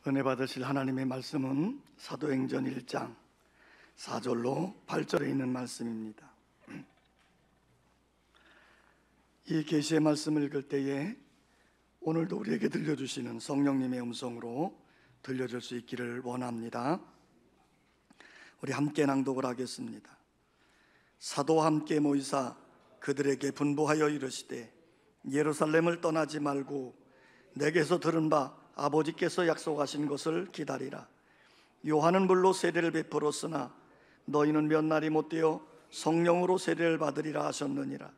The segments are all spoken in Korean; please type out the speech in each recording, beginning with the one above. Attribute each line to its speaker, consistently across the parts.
Speaker 1: 은혜 받으실 하나님의 말씀은 사도행전 1장 4절로 8절에 있는 말씀입니다. 이 계시의 말씀을 읽을 때에 오늘도 우리에게 들려주시는 성령님의 음성으로 들려줄 수 있기를 원합니다. 우리 함께 낭독을 하겠습니다. 사도와 함께 모이사 그들에게 분부하여 이르시되 예루살렘을 떠나지 말고 내게서 들은 바 아버지께서 약속하신 것을 기다리라. 요한은 물로 세례를 베풀었으나 너희는 몇 날이 못되어 성령으로 세례를 받으리라 하셨느니라.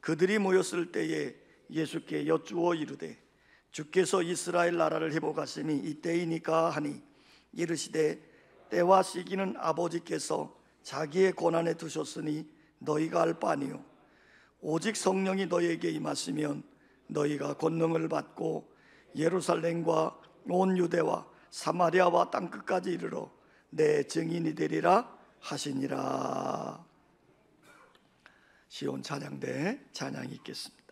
Speaker 1: 그들이 모였을 때에 예수께 여쭈어 이르되 주께서 이스라엘 나라를 회복하심이 이때이니까 하니 이르시되 때와 시기는 아버지께서 자기의 권한에 두셨으니 너희가 알 바 아니요 오직 성령이 너희에게 임하시면 너희가 권능을 받고 예루살렘과 온 유대와 사마리아와 땅끝까지 이르러 내 증인이 되리라 하시니라. 시온 찬양대 찬양이 있겠습니다.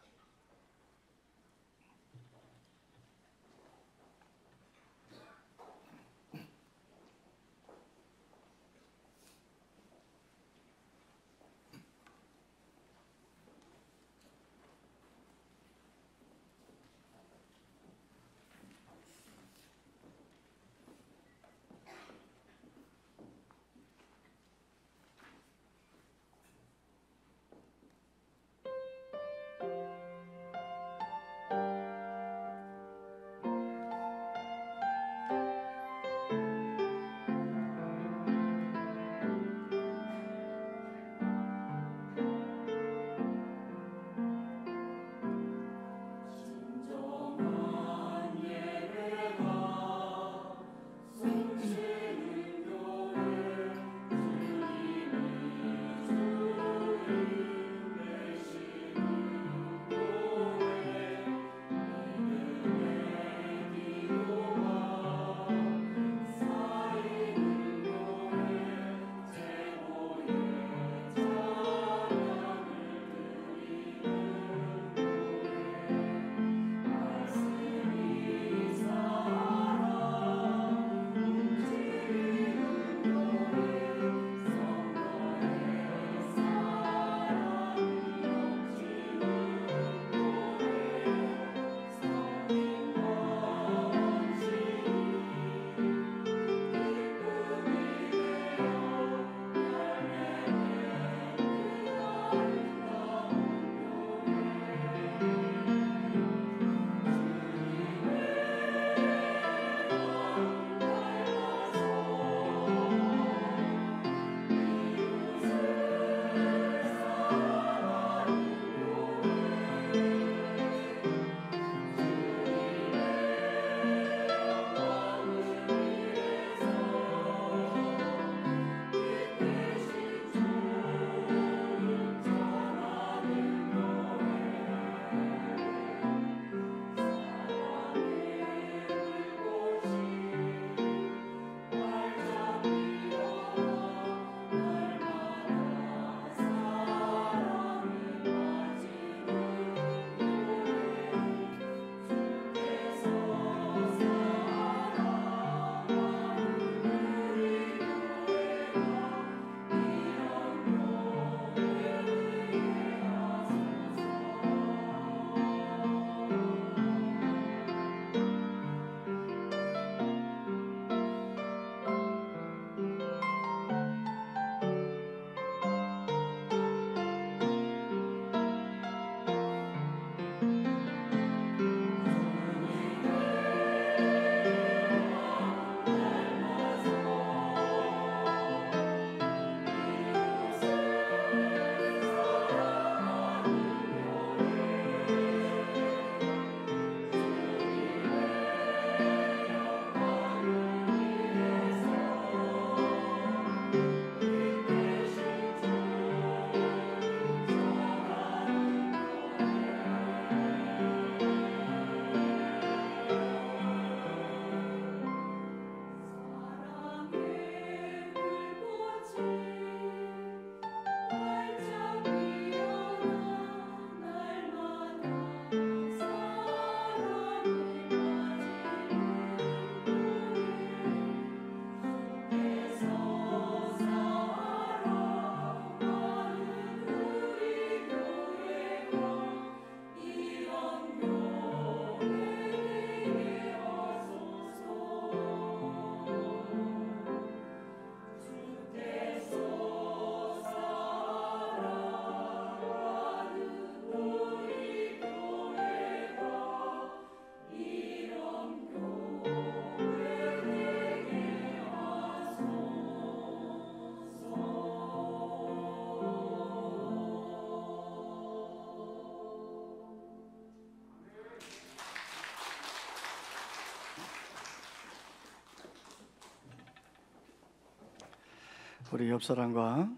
Speaker 1: 우리 옆 사람과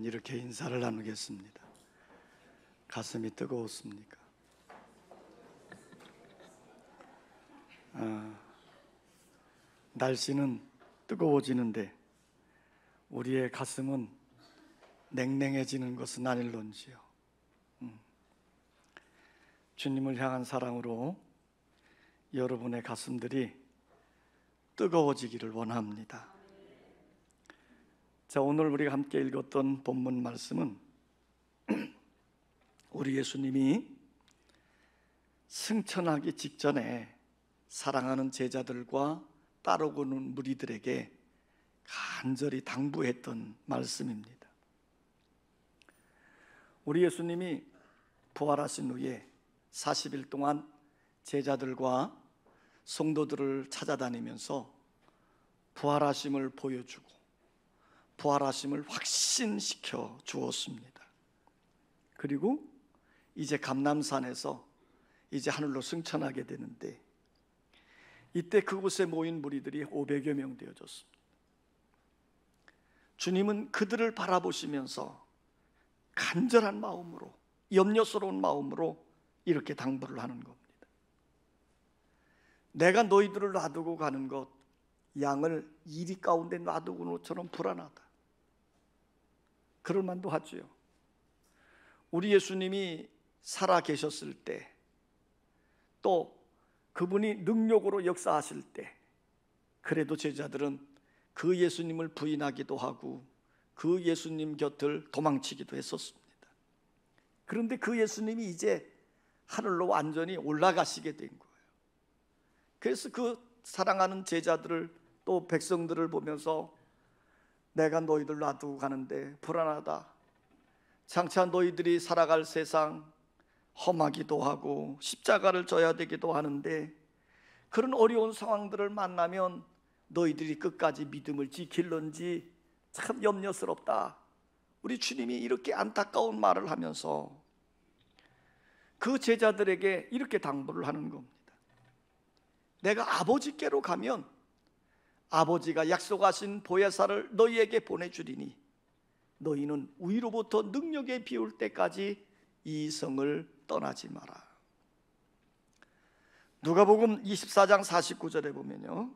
Speaker 1: 이렇게 인사를 나누겠습니다. 가슴이 뜨거웠습니까? 날씨는 뜨거워지는데 우리의 가슴은 냉랭해지는 것은 아닐런지요. 주님을 향한 사랑으로 여러분의 가슴들이 뜨거워지기를 원합니다. 자, 오늘 우리가 함께 읽었던 본문 말씀은 우리 예수님이 승천하기 직전에 사랑하는 제자들과 따르고는 무리들에게 간절히 당부했던 말씀입니다. 우리 예수님이 부활하신 후에 40일 동안 제자들과 성도들을 찾아다니면서 부활하심을 보여주고 부활하심을 확신시켜 주었습니다. 그리고 이제 감람산에서 이제 하늘로 승천하게 되는데 이때 그곳에 모인 무리들이 500여 명 되어졌습니다. 주님은 그들을 바라보시면서 간절한 마음으로, 염려스러운 마음으로 이렇게 당부를 하는 겁니다. 내가 너희들을 놔두고 가는 것, 양을 이리 가운데 놔두고 온 것처럼 불안하다. 그럴 만도 하지요. 우리 예수님이 살아 계셨을 때, 또 그분이 능력으로 역사하실 때, 그래도 제자들은 그 예수님을 부인하기도 하고 그 예수님 곁을 도망치기도 했었습니다. 그런데 그 예수님이 이제 하늘로 완전히 올라가시게 된 거예요. 그래서 그 사랑하는 제자들을 또 백성들을 보면서 내가 너희들 놔두고 가는데 불안하다. 장차 너희들이 살아갈 세상 험하기도 하고 십자가를 져야 되기도 하는데 그런 어려운 상황들을 만나면 너희들이 끝까지 믿음을 지킬런지 참 염려스럽다. 우리 주님이 이렇게 안타까운 말을 하면서 그 제자들에게 이렇게 당부를 하는 겁니다. 내가 아버지께로 가면 아버지가 약속하신 보혜사를 너희에게 보내주리니 너희는 위로부터 능력에 비울 때까지 이 성을 떠나지 마라. 누가복음 24장 49절에 보면요,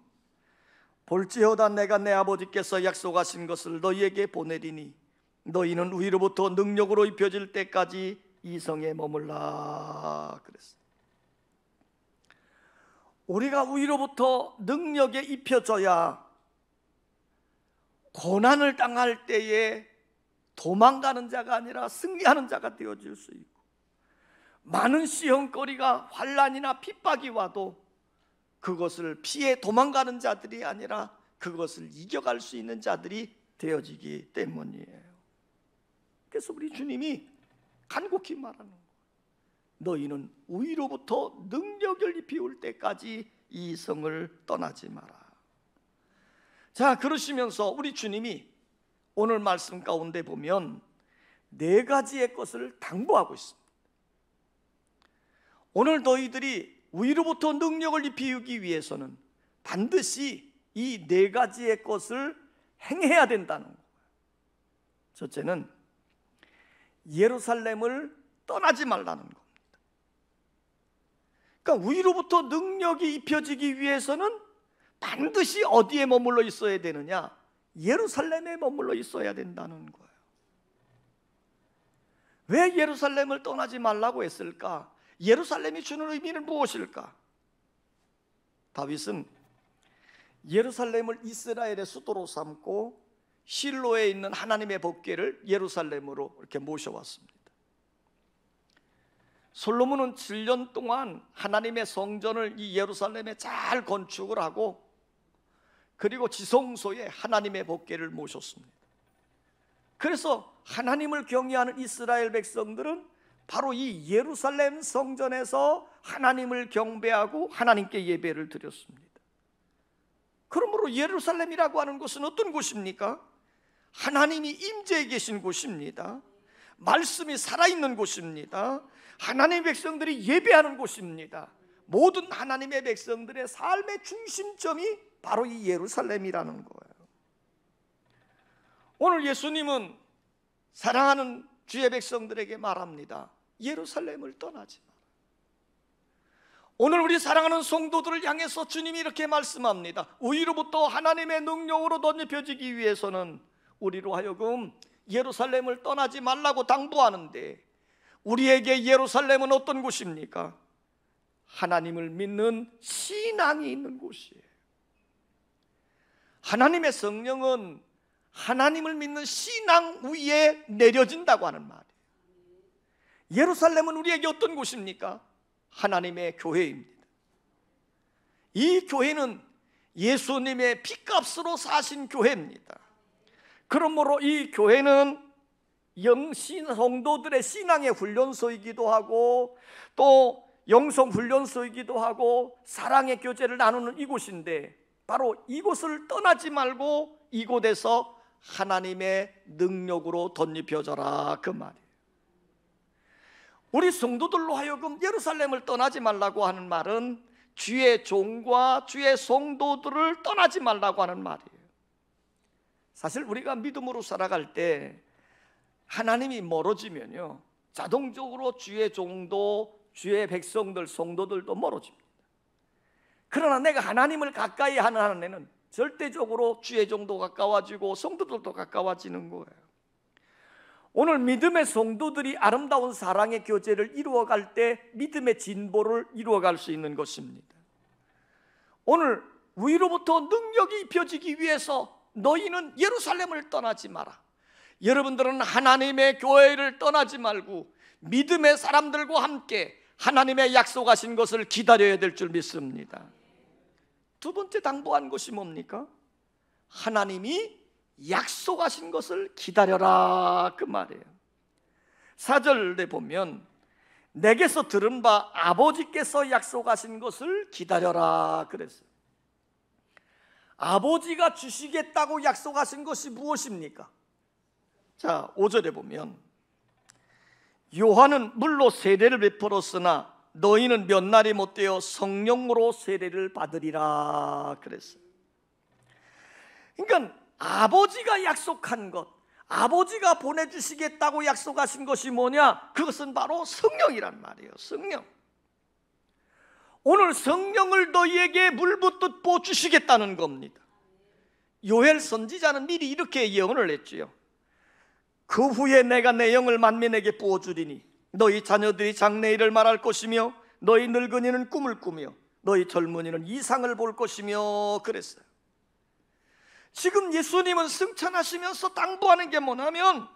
Speaker 1: 볼지어다 내가 내 아버지께서 약속하신 것을 너희에게 보내리니 너희는 위로부터 능력으로 입혀질 때까지 이 성에 머물라 그랬어요. 우리가 위로부터 능력에 입혀져야 고난을 당할 때에 도망가는 자가 아니라 승리하는 자가 되어질 수 있고, 많은 시험거리가 환난이나 핍박이 와도 그것을 피해 도망가는 자들이 아니라 그것을 이겨갈 수 있는 자들이 되어지기 때문이에요. 그래서 우리 주님이 간곡히 말하는 거예요. 너희는 위로부터 능력을 입히울 때까지 이 성을 떠나지 마라. 자, 그러시면서 우리 주님이 오늘 말씀 가운데 보면 네 가지의 것을 당부하고 있습니다. 오늘 너희들이 위로부터 능력을 입히기 위해서는 반드시 이 네 가지의 것을 행해야 된다는 거예요. 첫째는 예루살렘을 떠나지 말라는 겁니다. 그러니까 위로부터 능력이 입혀지기 위해서는 반드시 어디에 머물러 있어야 되느냐? 예루살렘에 머물러 있어야 된다는 거예요. 왜 예루살렘을 떠나지 말라고 했을까? 예루살렘이 주는 의미는 무엇일까? 다윗은 예루살렘을 이스라엘의 수도로 삼고 실로에 있는 하나님의 법궤를 예루살렘으로 이렇게 모셔왔습니다. 솔로몬은 7년 동안 하나님의 성전을 이 예루살렘에 잘 건축을 하고 그리고 지성소에 하나님의 법궤를 모셨습니다. 그래서 하나님을 경외하는 이스라엘 백성들은 바로 이 예루살렘 성전에서 하나님을 경배하고 하나님께 예배를 드렸습니다. 그러므로 예루살렘이라고 하는 곳은 어떤 곳입니까? 하나님이 임재해 계신 곳입니다. 말씀이 살아있는 곳입니다. 하나님의 백성들이 예배하는 곳입니다. 모든 하나님의 백성들의 삶의 중심점이 바로 이 예루살렘이라는 거예요. 오늘 예수님은 사랑하는 주의 백성들에게 말합니다. 예루살렘을 떠나지 마라. 오늘 우리 사랑하는 성도들을 향해서 주님이 이렇게 말씀합니다. 위로부터 하나님의 능력으로 덧입혀지기 위해서는 우리로 하여금 예루살렘을 떠나지 말라고 당부하는데, 우리에게 예루살렘은 어떤 곳입니까? 하나님을 믿는 신앙이 있는 곳이에요. 하나님의 성령은 하나님을 믿는 신앙 위에 내려진다고 하는 말이에요. 예루살렘은 우리에게 어떤 곳입니까? 하나님의 교회입니다. 이 교회는 예수님의 피값으로 사신 교회입니다. 그러므로 이 교회는 성도들의 신앙의 훈련소이기도 하고, 또 영성 훈련소이기도 하고, 사랑의 교제를 나누는 이곳인데, 바로 이곳을 떠나지 말고 이곳에서 하나님의 능력으로 덧입혀져라, 그 말이에요. 우리 성도들로 하여금 예루살렘을 떠나지 말라고 하는 말은 주의 종과 주의 성도들을 떠나지 말라고 하는 말이에요. 사실 우리가 믿음으로 살아갈 때 하나님이 멀어지면요, 자동적으로 주의 종도, 주의 백성들, 성도들도 멀어집니다. 그러나 내가 하나님을 가까이 하는 한 해는 절대적으로 주의 종도 가까워지고 성도들도 가까워지는 거예요. 오늘 믿음의 성도들이 아름다운 사랑의 교제를 이루어갈 때 믿음의 진보를 이루어갈 수 있는 것입니다. 오늘 위로부터 능력이 입혀지기 위해서 너희는 예루살렘을 떠나지 마라. 여러분들은 하나님의 교회를 떠나지 말고 믿음의 사람들과 함께 하나님의 약속하신 것을 기다려야 될 줄 믿습니다. 두 번째 당부한 것이 뭡니까? 하나님이 약속하신 것을 기다려라, 그 말이에요. 4절에 보면 내게서 들은 바 아버지께서 약속하신 것을 기다려라 그랬어요. 아버지가 주시겠다고 약속하신 것이 무엇입니까? 자, 5절에 보면 요한은 물로 세례를 베풀었으나 너희는 몇 날이 못되어 성령으로 세례를 받으리라 그랬어요. 그러니까 아버지가 약속한 것, 아버지가 보내주시겠다고 약속하신 것이 뭐냐? 그것은 바로 성령이란 말이에요. 성령. 오늘 성령을 너희에게 물붓듯 부어주시겠다는 겁니다. 요엘 선지자는 미리 이렇게 예언을 했지요. 그 후에 내가 내 영을 만민에게 부어주리니 너희 자녀들이 장래일을 말할 것이며 너희 늙은이는 꿈을 꾸며 너희 젊은이는 이상을 볼 것이며 그랬어요. 지금 예수님은 승천하시면서 당부하는 게 뭐냐면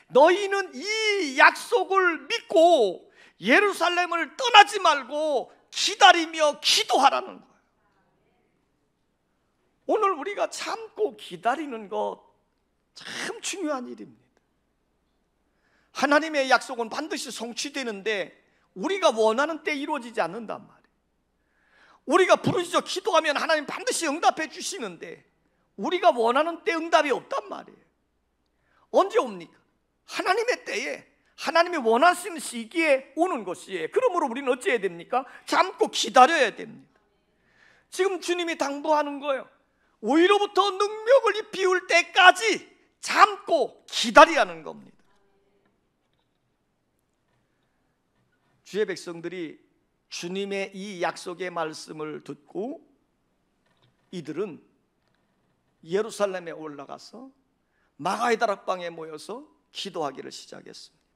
Speaker 1: 너희는 이 약속을 믿고 예루살렘을 떠나지 말고 기다리며 기도하라는 거예요. 오늘 우리가 참고 기다리는 것 참 중요한 일입니다. 하나님의 약속은 반드시 성취되는데 우리가 원하는 때 이루어지지 않는단 말이에요. 우리가 부르짖어 기도하면 하나님 반드시 응답해 주시는데 우리가 원하는 때 응답이 없단 말이에요. 언제 옵니까? 하나님의 때에, 하나님이 원하시는 시기에 오는 것이에요. 그러므로 우리는 어찌해야 됩니까? 참고 기다려야 됩니다. 지금 주님이 당부하는 거예요. 위로부터 능력을 입히울 때까지 참고 기다리라는 겁니다. 주의 백성들이 주님의 이 약속의 말씀을 듣고 이들은 예루살렘에 올라가서 마가의 다락방에 모여서 기도하기를 시작했습니다.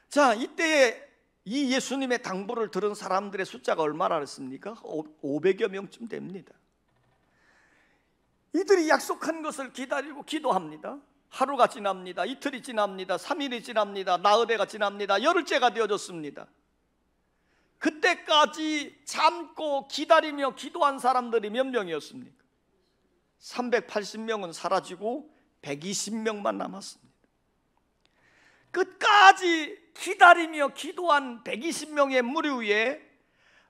Speaker 1: 자, 이때에 이 예수님의 당부를 들은 사람들의 숫자가 얼마나 됐습니까? 500여 명쯤 됩니다. 이들이 약속한 것을 기다리고 기도합니다. 하루가 지납니다. 이틀이 지납니다. 3일이 지납니다. 나흘째가 지납니다. 열흘째가 되어졌습니다. 그때까지 참고 기다리며 기도한 사람들이 몇 명이었습니까? 380명은 사라지고 120명만 남았습니다. 끝까지 기다리며 기도한 120명의 무리 위에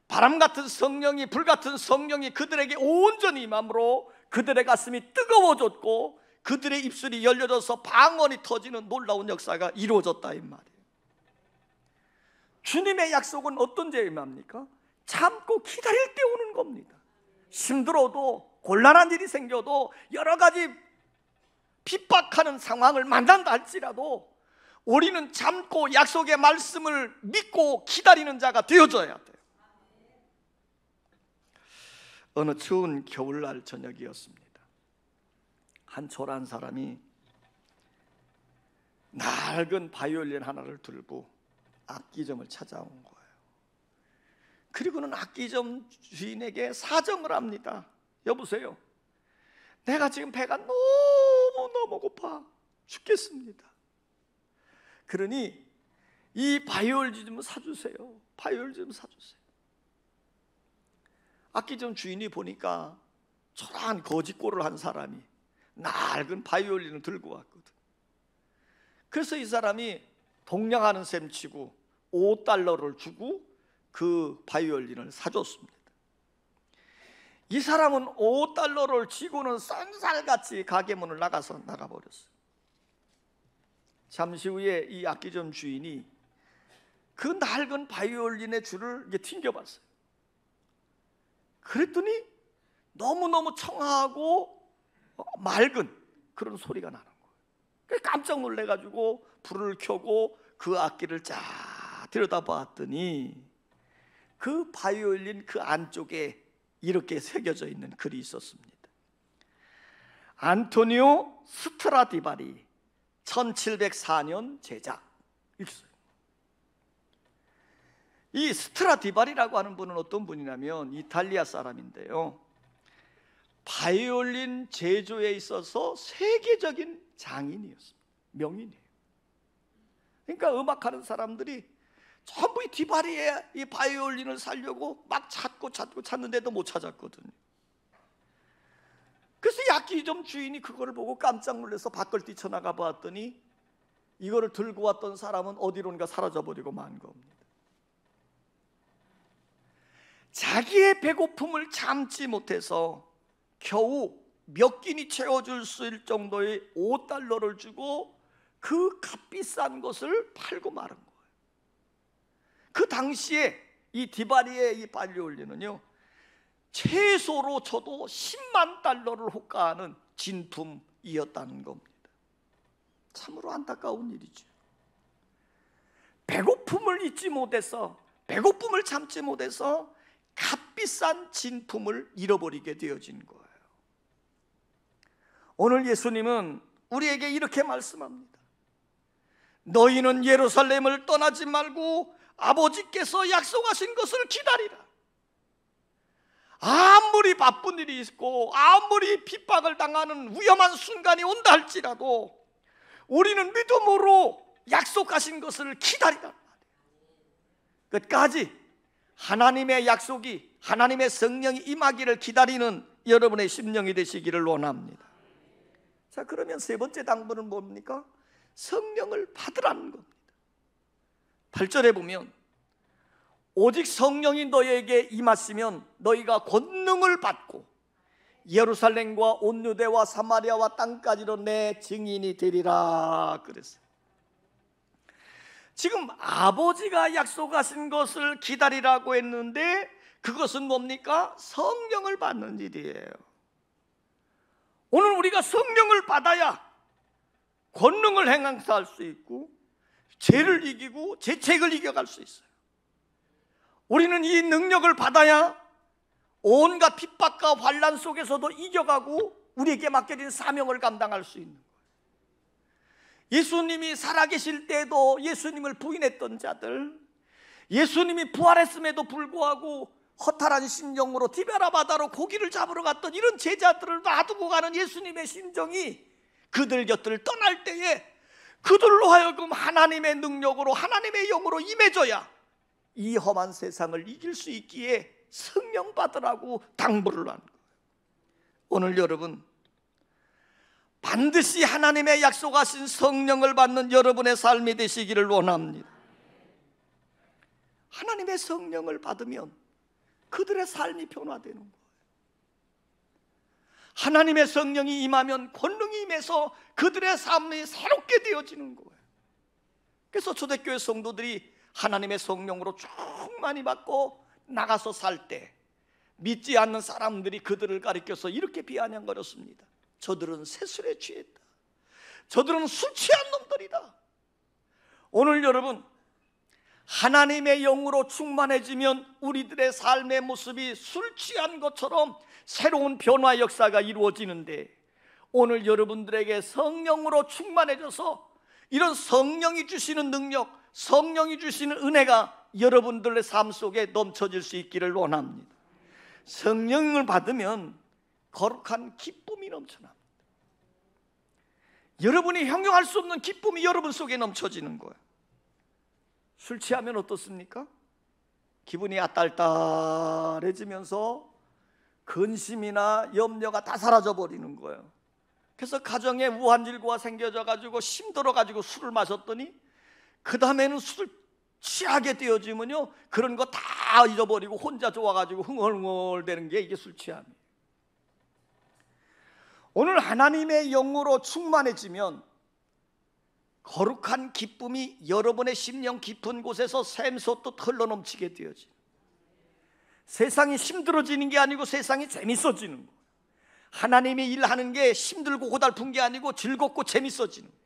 Speaker 1: 바람같은 성령이, 불같은 성령이 그들에게 온전히 임함으로 그들의 가슴이 뜨거워졌고 그들의 입술이 열려져서 방언이 터지는 놀라운 역사가 이루어졌다 이 말이에요. 주님의 약속은 어떤 죄에 임합니까? 참고 기다릴 때 오는 겁니다. 힘들어도, 곤란한 일이 생겨도, 여러 가지 핍박하는 상황을 만난다 할지라도 우리는 참고 약속의 말씀을 믿고 기다리는 자가 되어줘야 돼요. 어느 추운 겨울날 저녁이었습니다. 한 초라한 사람이 낡은 바이올린 하나를 들고 악기점을 찾아온 거예요. 그리고는 악기점 주인에게 사정을 합니다. 여보세요, 내가 지금 배가 너무 고파 죽겠습니다. 그러니 이 바이올린 좀 사주세요. 바이올린 좀 사주세요. 악기점 주인이 보니까 초라한 거짓골을 한 사람이 낡은 바이올린을 들고 왔거든. 그래서 이 사람이 동냥하는 셈 치고 $5를 주고 그 바이올린을 사줬습니다. 이 사람은 $5를 쥐고는 쏜살같이 가게 문을 나가버렸어요. 잠시 후에 이 악기점 주인이 그 낡은 바이올린의 줄을 이제 튕겨봤어요. 그랬더니 너무너무 청아하고 맑은 그런 소리가 나는 거예요. 깜짝 놀래가지고 불을 켜고 그 악기를 쫙 들여다봤더니 그 바이올린 그 안쪽에 이렇게 새겨져 있는 글이 있었습니다. 안토니오 스트라디바리 1704년 제작. 이 스트라디바리라고 하는 분은 어떤 분이냐면 이탈리아 사람인데요, 바이올린 제조에 있어서 세계적인 장인이었습니다. 명인이에요. 그러니까 음악하는 사람들이 전부 이 디바리에 이 바이올린을 사려고 막 찾고 찾는데도 못 찾았거든요. 그래서 이 악기점 주인이 그거를 보고 깜짝 놀라서 밖을 뛰쳐나가 봤더니 이거를 들고 왔던 사람은 어디론가 사라져버리고 만 겁니다. 자기의 배고픔을 참지 못해서 겨우 몇 끼니 채워줄 수 있을 정도의 $5를 주고 그 값비싼 것을 팔고 마른 거예요. 그 당시에 이 디바리의 이 바이올린은요, 최소로 쳐도 $100,000를 호가하는 진품이었다는 겁니다. 참으로 안타까운 일이죠. 배고픔을 잊지 못해서, 배고픔을 참지 못해서 값비싼 진품을 잃어버리게 되어진 거예요. 오늘 예수님은 우리에게 이렇게 말씀합니다. 너희는 예루살렘을 떠나지 말고 아버지께서 약속하신 것을 기다리라. 아무리 바쁜 일이 있고 아무리 핍박을 당하는 위험한 순간이 온다 할지라도 우리는 믿음으로 약속하신 것을 기다리란 말이에요. 끝까지 하나님의 약속이, 하나님의 성령이 임하기를 기다리는 여러분의 심령이 되시기를 원합니다. 자, 그러면 세 번째 당부는 뭡니까? 성령을 받으라는 겁니다. 8절에 보면 오직 성령이 너희에게 임하시면 너희가 권능을 받고 예루살렘과 온 유대와 사마리아와 땅까지로 내 증인이 되리라 그랬어요. 지금 아버지가 약속하신 것을 기다리라고 했는데 그것은 뭡니까? 성령을 받는 일이에요. 오늘 우리가 성령을 받아야 권능을 행사할 수 있고 죄를 이기고 죄책을 이겨갈 수 있어요. 우리는 이 능력을 받아야 온갖 핍박과 환난 속에서도 이겨가고 우리에게 맡겨진 사명을 감당할 수 있는 거예요. 예수님이 살아계실 때도 예수님을 부인했던 자들, 예수님이 부활했음에도 불구하고 허탈한 심정으로 디베라 바다로 고기를 잡으러 갔던 이런 제자들을 놔두고 가는 예수님의 심정이 그들 곁을 떠날 때에 그들로 하여금 하나님의 능력으로, 하나님의 영으로 임해져야 이 험한 세상을 이길 수 있기에 성령 받으라고 당부를 한 거예요. 오늘 여러분 반드시 하나님의 약속하신 성령을 받는 여러분의 삶이 되시기를 원합니다. 하나님의 성령을 받으면 그들의 삶이 변화되는 거예요. 하나님의 성령이 임하면 권능이 임해서 그들의 삶이 새롭게 되어지는 거예요. 그래서 초대교회 성도들이 하나님의 성령으로 충만히 받고 나가서 살 때 믿지 않는 사람들이 그들을 가리켜서 이렇게 비아냥거렸습니다. 저들은 세술에 취했다. 저들은 술 취한 놈들이다. 오늘 여러분, 하나님의 영으로 충만해지면 우리들의 삶의 모습이 술 취한 것처럼 새로운 변화 역사가 이루어지는데, 오늘 여러분들에게 성령으로 충만해져서 이런 성령이 주시는 능력, 성령이 주시는 은혜가 여러분들의 삶 속에 넘쳐질 수 있기를 원합니다. 성령을 받으면 거룩한 기쁨이 넘쳐납니다. 여러분이 형용할 수 없는 기쁨이 여러분 속에 넘쳐지는 거예요. 술 취하면 어떻습니까? 기분이 아딸딸해지면서 근심이나 염려가 다 사라져 버리는 거예요. 그래서 가정에 우환질고가 생겨져 가지고 힘들어 가지고 술을 마셨더니 그 다음에는 술을 취하게 되어지면요, 그런 거 다 잊어버리고 혼자 좋아가지고 흥얼흥얼대는 게 이게 술 취함이에요. 오늘 하나님의 영으로 충만해지면 거룩한 기쁨이 여러분의 심령 깊은 곳에서 샘솟듯 흘러넘치게 되어지. 세상이 힘들어지는 게 아니고 세상이 재밌어지는 거예요. 하나님이 일하는 게 힘들고 고달픈 게 아니고 즐겁고 재밌어지는 거예요.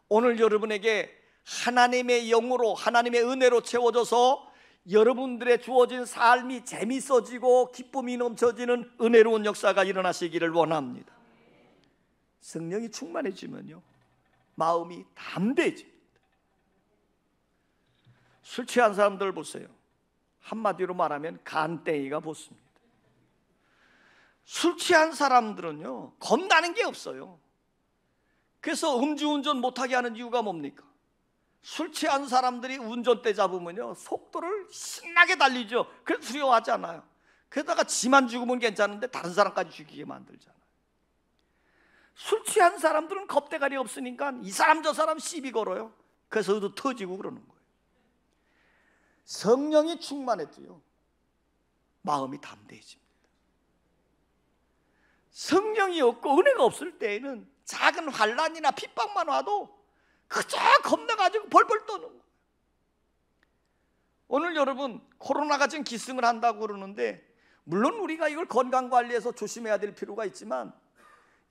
Speaker 1: 오늘 여러분에게 하나님의 영으로, 하나님의 은혜로 채워져서 여러분들의 주어진 삶이 재밌어지고 기쁨이 넘쳐지는 은혜로운 역사가 일어나시기를 원합니다. 성령이 충만해지면요, 마음이 담대해집니다. 술 취한 사람들 보세요. 한마디로 말하면 간땡이가 붙습니다. 술 취한 사람들은요, 겁나는 게 없어요. 그래서 음주운전 못하게 하는 이유가 뭡니까? 술 취한 사람들이 운전대 잡으면요, 속도를 신나게 달리죠. 그래서 두려워하지 않아요. 그러다가 지만 죽으면 괜찮은데 다른 사람까지 죽이게 만들잖아요. 술 취한 사람들은 겁대가리 없으니까 이 사람 저 사람 시비 걸어요. 그래서 의도 터지고 그러는 거예요. 성령이 충만해도요, 마음이 담대해집니다. 성령이 없고 은혜가 없을 때에는 작은 환난이나 핍박만 와도 그저 겁나가지고 벌벌 떠는 거예요. 오늘 여러분, 코로나가 지금 기승을 한다고 그러는데, 물론 우리가 이걸 건강관리해서 조심해야 될 필요가 있지만,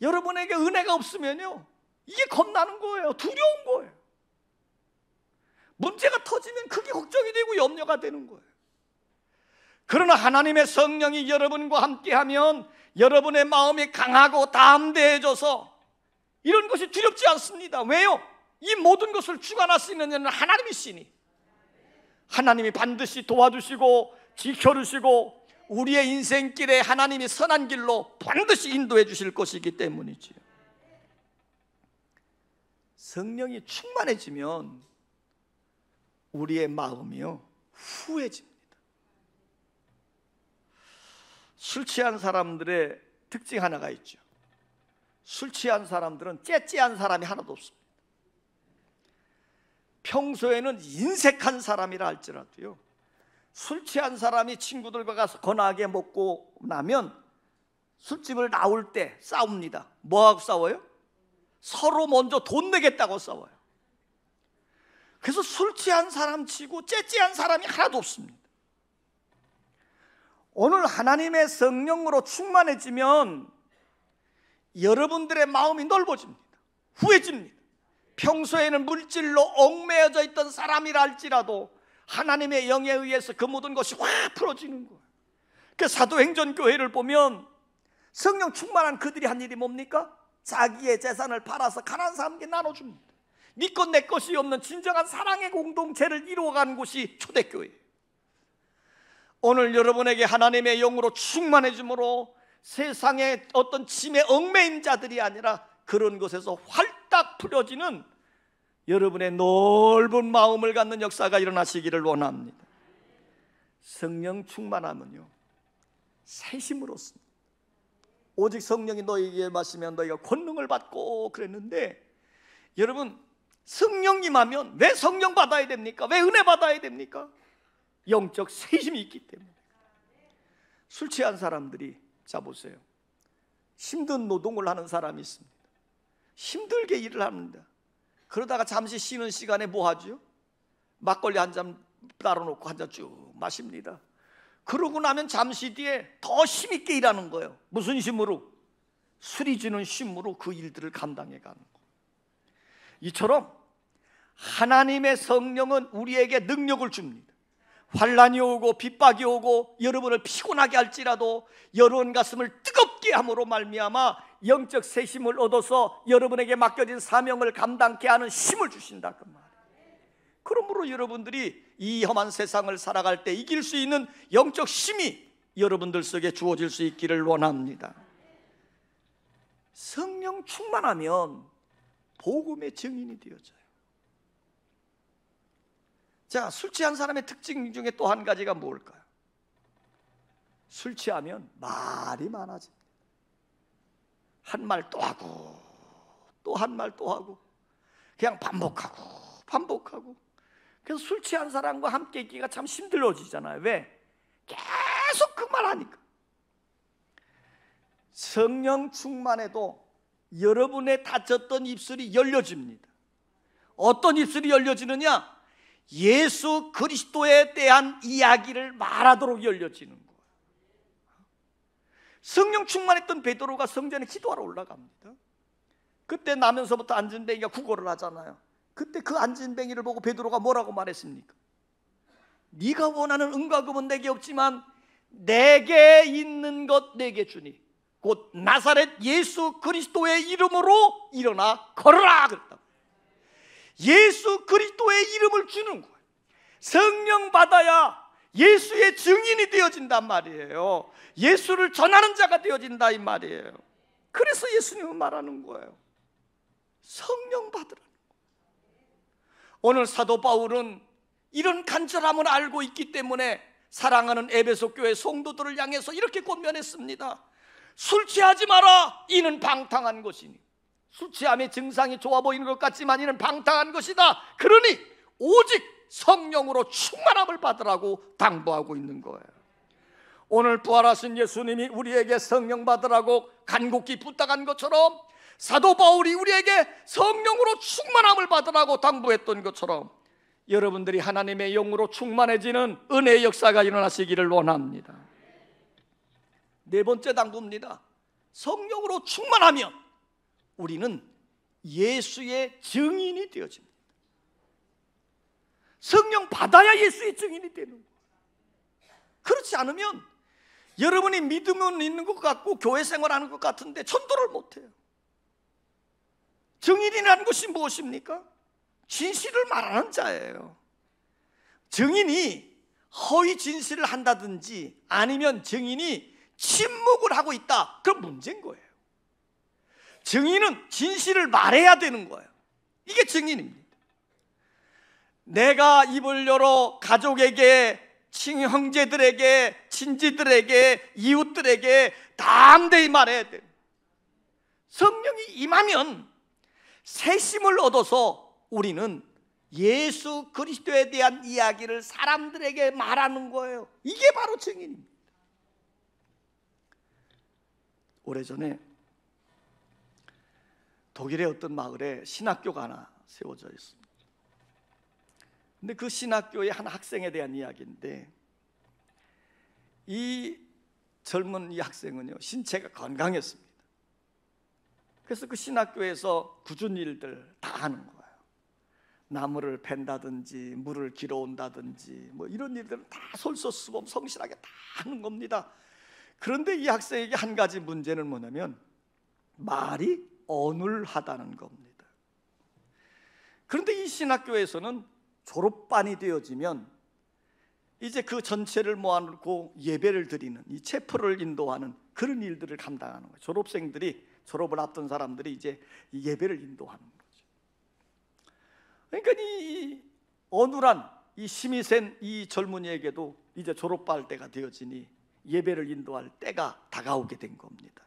Speaker 1: 여러분에게 은혜가 없으면요, 이게 겁나는 거예요. 두려운 거예요. 문제가 터지면 그게 걱정이 되고 염려가 되는 거예요. 그러나 하나님의 성령이 여러분과 함께하면 여러분의 마음이 강하고 담대해져서 이런 것이 두렵지 않습니다. 왜요? 이 모든 것을 주관할 수 있는 자는 하나님이시니, 하나님이 반드시 도와주시고 지켜주시고 우리의 인생길에 하나님이 선한 길로 반드시 인도해 주실 것이기 때문이지요. 성령이 충만해지면 우리의 마음이요, 후해집니다. 술 취한 사람들의 특징 하나가 있죠. 술 취한 사람들은 째째한 사람이 하나도 없습니다. 평소에는 인색한 사람이라 할지라도요, 술 취한 사람이 친구들과 가서 거나하게 먹고 나면 술집을 나올 때 싸웁니다. 뭐하고 싸워요? 서로 먼저 돈 내겠다고 싸워요. 그래서 술 취한 사람 치고 째째한 사람이 하나도 없습니다. 오늘 하나님의 성령으로 충만해지면 여러분들의 마음이 넓어집니다. 후해집니다. 평소에는 물질로 얽매여져 있던 사람이라 할지라도 하나님의 영에 의해서 그 모든 것이 확 풀어지는 거예요. 그 사도행전 교회를 보면 성령 충만한 그들이 한 일이 뭡니까? 자기의 재산을 팔아서 가난한 사람에게 나눠줍니다. 네 것 내 것이 없는 진정한 사랑의 공동체를 이루어가는 곳이 초대교회예요. 오늘 여러분에게 하나님의 영으로 충만해짐으로 세상의 어떤 짐에 얽매인 자들이 아니라 그런 곳에서 활딱 풀어지는 여러분의 넓은 마음을 갖는 역사가 일어나시기를 원합니다. 성령 충만하면요, 새 힘을 얻습니다. 오직 성령이 너희에게 마시면 너희가 권능을 받고 그랬는데, 여러분, 성령 임하면 왜 성령 받아야 됩니까? 왜 은혜 받아야 됩니까? 영적 새 힘이 있기 때문에. 술 취한 사람들이, 자 보세요, 힘든 노동을 하는 사람이 있습니다. 힘들게 일을 합니다. 그러다가 잠시 쉬는 시간에 뭐 하죠? 막걸리 한 잔 따라놓고 한 잔 쭉 마십니다. 그러고 나면 잠시 뒤에 더 힘있게 일하는 거예요. 무슨 힘으로? 술이 주는 힘으로 그 일들을 감당해 가는 거예요. 이처럼 하나님의 성령은 우리에게 능력을 줍니다. 환난이 오고 핍박이 오고 여러분을 피곤하게 할지라도 여러분 가슴을 뜨겁게 함으로 말미암아 영적 새힘을 얻어서 여러분에게 맡겨진 사명을 감당케 하는 힘을 주신다 그 말이에요. 그러므로 여러분들이 이 험한 세상을 살아갈 때 이길 수 있는 영적 힘이 여러분들 속에 주어질 수 있기를 원합니다. 성령 충만하면 복음의 증인이 되어져요. 자, 술 취한 사람의 특징 중에 또 한 가지가 뭘까요? 술 취하면 말이 많아집니다. 한 말 또 하고 또 한 말 또 하고 그냥 반복하고 그래서 술 취한 사람과 함께 있기가 참 힘들어지잖아요. 왜? 계속 그 말 하니까. 성령 충만해도 여러분의 닫혔던 입술이 열려집니다. 어떤 입술이 열려지느냐? 예수 그리스도에 대한 이야기를 말하도록 열려지는 거예요. 성령 충만했던 베드로가 성전에 기도하러 올라갑니다. 그때 나면서부터 안진뱅이가 구걸을 하잖아요. 그때 그 안진뱅이를 보고 베드로가 뭐라고 말했습니까? 네가 원하는 은과 금은 내게 없지만 내게 있는 것 내게 주니 곧 나사렛 예수 그리스도의 이름으로 일어나 걸어라 그랬다. 예수 그리스도의 이름을 주는 거예요. 성령 받아야 예수의 증인이 되어진단 말이에요. 예수를 전하는 자가 되어진다 이 말이에요. 그래서 예수님은 말하는 거예요. 성령 받으라는 거예요. 오늘 사도 바울은 이런 간절함을 알고 있기 때문에 사랑하는 에베소 교회 성도들을 향해서 이렇게 권면했습니다. 술 취하지 마라. 이는 방탕한 것이니. 술 취함의 증상이 좋아 보이는 것 같지만 이는 방탕한 것이다. 그러니 오직 성령으로 충만함을 받으라고 당부하고 있는 거예요. 오늘 부활하신 예수님이 우리에게 성령 받으라고 간곡히 부탁한 것처럼 사도 바울이 우리에게 성령으로 충만함을 받으라고 당부했던 것처럼 여러분들이 하나님의 영으로 충만해지는 은혜의 역사가 일어나시기를 원합니다. 네 번째 당부입니다. 성령으로 충만하면 우리는 예수의 증인이 되어집니다. 성령 받아야 예수의 증인이 되는 거예요. 그렇지 않으면 여러분이 믿음은 있는 것 같고 교회 생활하는 것 같은데 전도를 못해요. 증인이라는 것이 무엇입니까? 진실을 말하는 자예요. 증인이 허위 진실을 한다든지 아니면 증인이 침묵을 하고 있다, 그럼 문제인 거예요. 증인은 진실을 말해야 되는 거예요. 이게 증인입니다. 내가 입을 열어 가족에게, 형제들에게, 친지들에게, 이웃들에게 담대히 말해야 돼요. 성령이 임하면 새심을 얻어서 우리는 예수 그리스도에 대한 이야기를 사람들에게 말하는 거예요. 이게 바로 증인입니다. 오래전에 독일의 어떤 마을에 신학교가 하나 세워져 있습니다. 근데 그 신학교의 한 학생에 대한 이야기인데, 이 젊은 이 학생은요, 신체가 건강했습니다. 그래서 그 신학교에서 굳은 일들 다 하는 거예요. 나무를 팬다든지 물을 길어온다든지 뭐 이런 일들을 다 솔선수범 성실하게 다 하는 겁니다. 그런데 이 학생에게 한 가지 문제는 뭐냐면 말이 어눌하다는 겁니다. 그런데 이 신학교에서는 졸업반이 되어지면 이제 그 전체를 모아놓고 예배를 드리는, 이 체포를 인도하는 그런 일들을 감당하는 거예요. 졸업생들이, 졸업을 앞둔 사람들이 이제 이 예배를 인도하는 거죠. 그러니까 이 어눌한, 이 힘이 센 이 젊은이에게도 이제 졸업할 때가 되어지니 예배를 인도할 때가 다가오게 된 겁니다.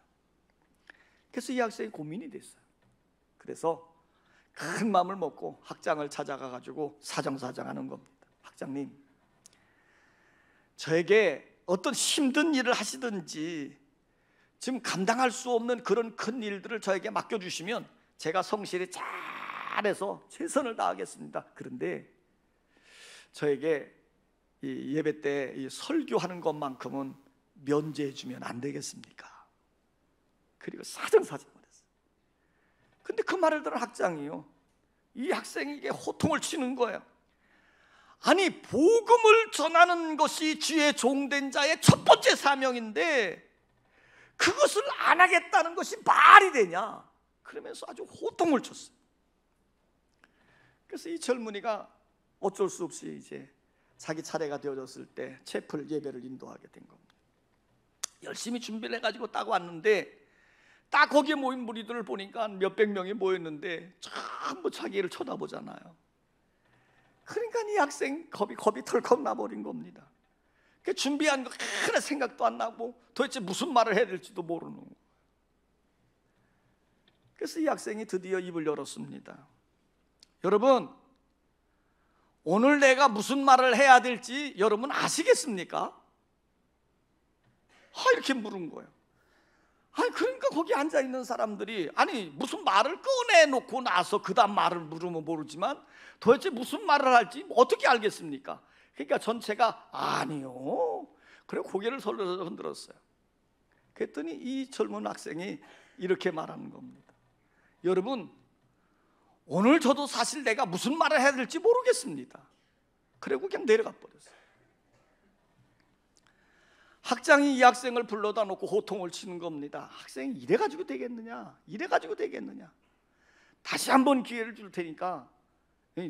Speaker 1: 그래서 이 학생이 고민이 됐어요. 그래서 큰 마음을 먹고 학장을 찾아가 가지고 사정사정하는 겁니다. 학장님, 저에게 어떤 힘든 일을 하시든지 지금 감당할 수 없는 그런 큰 일들을 저에게 맡겨주시면 제가 성실히 잘해서 최선을 다하겠습니다. 그런데 저에게 이 예배 때 이 설교하는 것만큼은 면제해 주면 안 되겠습니까? 그리고 사정사정을 했어요. 근데 그 말을 들은 학장이요, 이 학생에게 호통을 치는 거예요. 아니, 복음을 전하는 것이 주의 종된 자의 첫 번째 사명인데 그것을 안 하겠다는 것이 말이 되냐? 그러면서 아주 호통을 쳤어요. 그래서 이 젊은이가 어쩔 수 없이 이제 자기 차례가 되어졌을 때 채플 예배를 인도하게 된 겁니다. 열심히 준비를 해가지고 딱 왔는데 딱 거기에 모인 무리들을 보니까 몇백 명이 모였는데 전부 자기를 쳐다보잖아요. 그러니까 이 학생 겁이 털컥 나버린 겁니다. 준비한 거 하나 생각도 안 나고 도대체 무슨 말을 해야 될지도 모르는 거예요. 그래서 이 학생이 드디어 입을 열었습니다. 여러분, 오늘 내가 무슨 말을 해야 될지 여러분 아시겠습니까? 이렇게 물은 거예요. 아니, 그러니까 거기 앉아있는 사람들이 아니 무슨 말을 꺼내놓고 나서 그 다음 말을 물으면 모르지만 도대체 무슨 말을 할지 어떻게 알겠습니까? 그러니까 전체가 아니요. 그래 고개를 설레서 흔들었어요. 그랬더니 이 젊은 학생이 이렇게 말하는 겁니다. 여러분, 오늘 저도 사실 내가 무슨 말을 해야 될지 모르겠습니다. 그리고 그냥 내려가 버렸어요. 학장이 이 학생을 불러다 놓고 호통을 치는 겁니다. 학생이 이래가지고 되겠느냐? 이래가지고 되겠느냐? 다시 한번 기회를 줄 테니까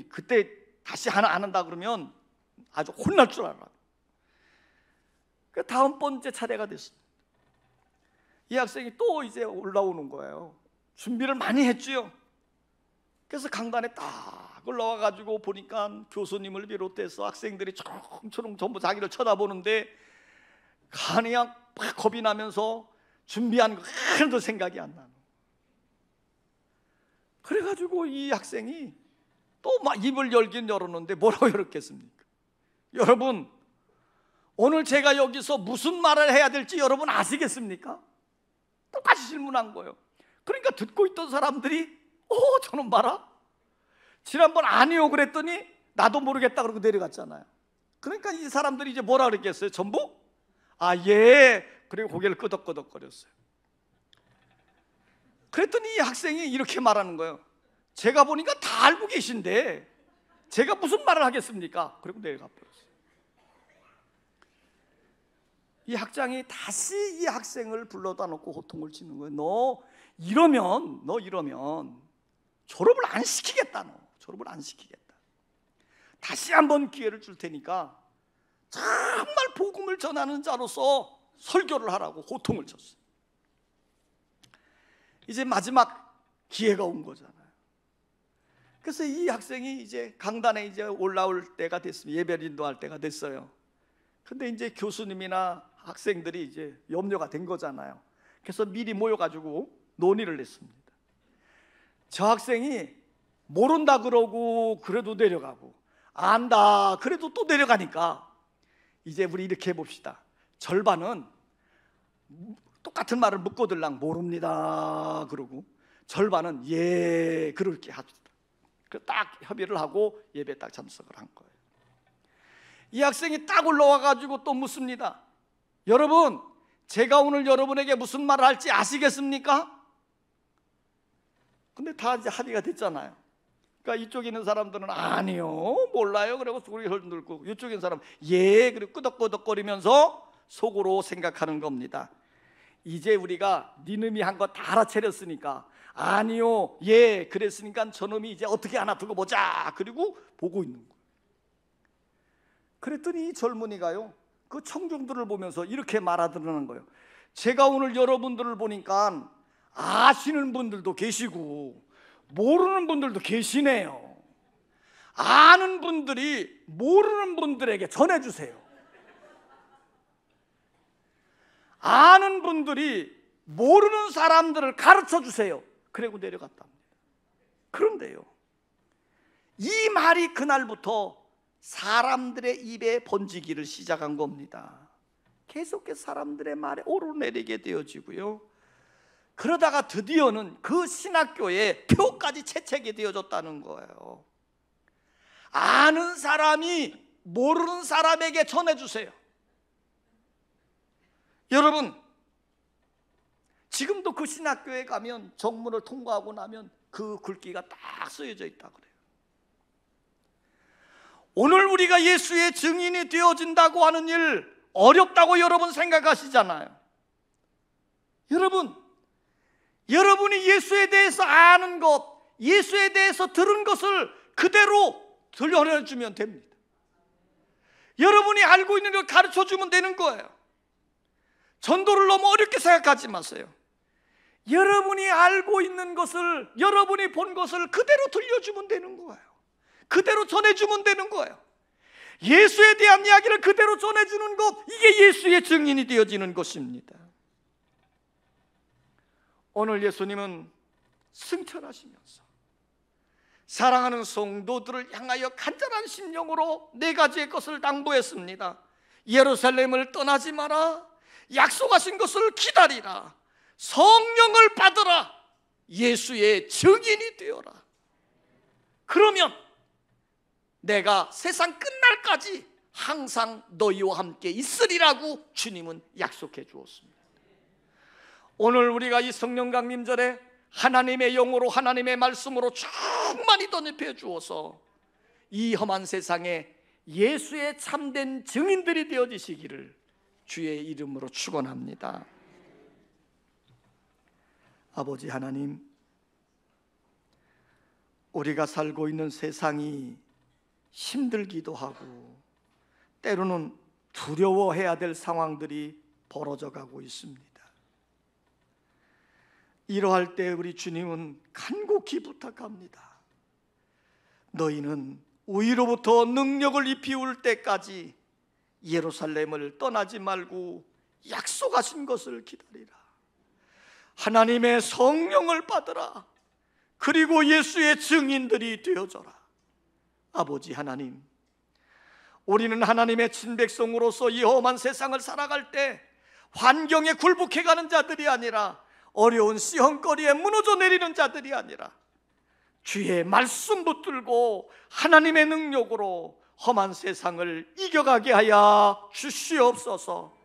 Speaker 1: 그때 다시 하나 안 한다 그러면 아주 혼날 줄 알아. 그 다음 번째 차례가 됐습니다. 이 학생이 또 이제 올라오는 거예요. 준비를 많이 했지요. 그래서 강단에 딱 올라와가지고 보니까 교수님을 비롯해서 학생들이 초롱초롱 전부 자기를 쳐다보는데 그냥 막 겁이 나면서 준비한 거 하나도 생각이 안 나는. 그래가지고 이 학생이 또 막 입을 열긴 열었는데 뭐라고 열었겠습니까? 여러분, 오늘 제가 여기서 무슨 말을 해야 될지 여러분 아시겠습니까? 똑같이 질문한 거예요. 그러니까 듣고 있던 사람들이 저는 봐라, 지난번 아니요 그랬더니 나도 모르겠다 그러고 내려갔잖아요. 그러니까 이 사람들이 이제 뭐라 그랬겠어요? 전부? 예. 그리고 고개를 끄덕끄덕거렸어요. 그랬더니 이 학생이 이렇게 말하는 거예요. 제가 보니까 다 알고 계신데 제가 무슨 말을 하겠습니까? 그리고 내려가 버렸어요. 이 학장이 다시 이 학생을 불러다 놓고 호통을 치는 거예요. 너 이러면 졸업을 안 시키겠다. 졸업을 안 시키겠다. 다시 한번 기회를 줄 테니까 정말 복음을 전하는 자로서 설교를 하라고 호통을 쳤어요. 이제 마지막 기회가 온 거잖아요. 그래서 이 학생이 이제 강단에 이제 올라올 때가 됐습니다. 예배를 인도할 때가 됐어요. 근데 이제 교수님이나 학생들이 이제 염려가 된 거잖아요. 그래서 미리 모여가지고 논의를 했습니다. 저 학생이 모른다 그러고 그래도 내려가고 안다 그래도 또 내려가니까 이제 우리 이렇게 해봅시다. 절반은 똑같은 말을 묻고들랑 모릅니다 그러고 절반은 예 그렇게 합시다. 딱 협의를 하고 예배에 딱 참석을 한 거예요. 이 학생이 딱 올라와가지고 또 묻습니다. 여러분, 제가 오늘 여러분에게 무슨 말을 할지 아시겠습니까? 근데 다 이제 합의가 됐잖아요. 그러니까 이쪽에 있는 사람들은 아니요 몰라요 그러고 소리 흔들고 이쪽에 있는 사람은 예 그리고 끄덕끄덕거리면서 속으로 생각하는 겁니다. 이제 우리가 니놈이 한 거 다 알아차렸으니까 아니요 예 그랬으니까 저놈이 이제 어떻게 하나 두고 보자 그리고 보고 있는 거예요. 그랬더니 이 젊은이가요 그 청중들을 보면서 이렇게 말하더라는 거예요. 제가 오늘 여러분들을 보니까 아시는 분들도 계시고 모르는 분들도 계시네요. 아는 분들이 모르는 분들에게 전해주세요. 아는 분들이 모르는 사람들을 가르쳐 주세요. 그리고 내려갔답니다. 그런데요, 이 말이 그날부터 사람들의 입에 번지기를 시작한 겁니다. 계속해서 사람들의 말에 오르내리게 되어지고요. 그러다가 드디어는 그 신학교에 표까지 채채게 되어졌다는 거예요. 아는 사람이 모르는 사람에게 전해주세요. 여러분, 지금도 그 신학교에 가면 정문을 통과하고 나면 그 글귀가 딱 쓰여져 있다고 그래요. 오늘 우리가 예수의 증인이 되어진다고 하는 일 어렵다고 여러분 생각하시잖아요. 여러분이 예수에 대해서 아는 것, 예수에 대해서 들은 것을 그대로 들려주면 됩니다. 여러분이 알고 있는 걸 가르쳐주면 되는 거예요. 전도를 너무 어렵게 생각하지 마세요. 여러분이 알고 있는 것을, 여러분이 본 것을 그대로 들려주면 되는 거예요. 그대로 전해주면 되는 거예요. 예수에 대한 이야기를 그대로 전해주는 것, 이게 예수의 증인이 되어지는 것입니다. 오늘 예수님은 승천하시면서 사랑하는 성도들을 향하여 간절한 심령으로 네 가지의 것을 당부했습니다. 예루살렘을 떠나지 마라, 약속하신 것을 기다리라, 성령을 받으라, 예수의 증인이 되어라. 그러면 내가 세상 끝날까지 항상 너희와 함께 있으리라고 주님은 약속해 주었습니다. 오늘 우리가 이 성령 강림절에 하나님의 영으로, 하나님의 말씀으로 충만히 덧입혀 주어서 이 험한 세상에 예수의 참된 증인들이 되어지시기를 주의 이름으로 축원합니다. 아버지 하나님, 우리가 살고 있는 세상이 힘들기도 하고 때로는 두려워해야 될 상황들이 벌어져 가고 있습니다. 이러할 때 우리 주님은 간곡히 부탁합니다. 너희는 위로부터 능력을 입히울 때까지 예루살렘을 떠나지 말고 약속하신 것을 기다리라. 하나님의 성령을 받으라. 그리고 예수의 증인들이 되어져라. 아버지 하나님, 우리는 하나님의 친백성으로서 이 험한 세상을 살아갈 때 환경에 굴복해가는 자들이 아니라, 어려운 시험거리에 무너져 내리는 자들이 아니라 주의 말씀 붙들고 하나님의 능력으로 험한 세상을 이겨가게 하여 주시옵소서.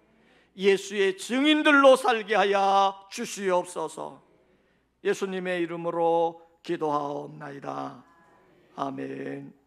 Speaker 1: 예수의 증인들로 살게 하여 주시옵소서. 예수님의 이름으로 기도하옵나이다. 아멘.